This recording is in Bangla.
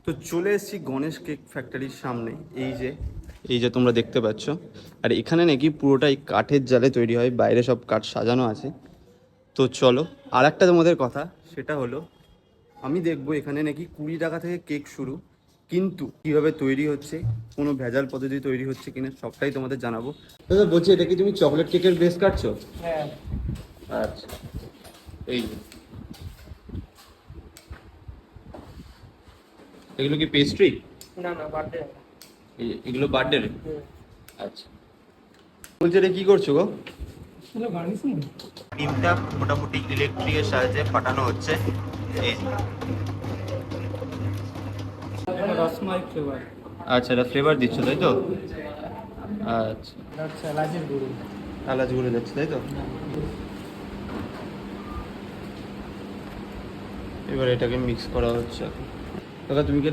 তো চলে এসেছি গণেশ কেক ফ্যাক্টরির সামনে। এই যে তোমরা দেখতে পাচ্ছ, আর এখানে নাকি পুরোটাই কাঠের জালে তৈরি হয়, বাইরে সব কাঠ সাজানো আছে। তো চলো, আর একটা তোমাদের কথা, সেটা হলো আমি দেখবো এখানে নাকি 20 টাকা থেকে কেক শুরু, কিন্তু কিভাবে তৈরি হচ্ছে, কোনো ভেজাল পদ্ধতি তৈরি হচ্ছে কিনা সবটাই তোমাদের জানাবো। দাদা বলছি, এটা কি তুমি চকলেট কেকের বেস কাটছো? হ্যাঁ। আচ্ছা, এই যে এগুলো কি পেস্ট্রি? না না, বার্থডে। এগুলো বার্থডে? আচ্ছা, বলছি এটা কি করছো গো? Hello, garnishing. ডিমটা মোটামুটি ইলেকট্রিকের সাহায্যে ফাটানো হচ্ছে। এই যে রসমালাই ফ্লেভার। আচ্ছা, এটা ফ্লেভার দিচ্ছ তাই তো? আচ্ছা, আচ্ছা, এলাচের গুঁড়ো। এলাচ গুঁড়ো যাচ্ছে তাই তো? এবার এটাকে মিক্স করা হচ্ছে। দাদা তুমি কি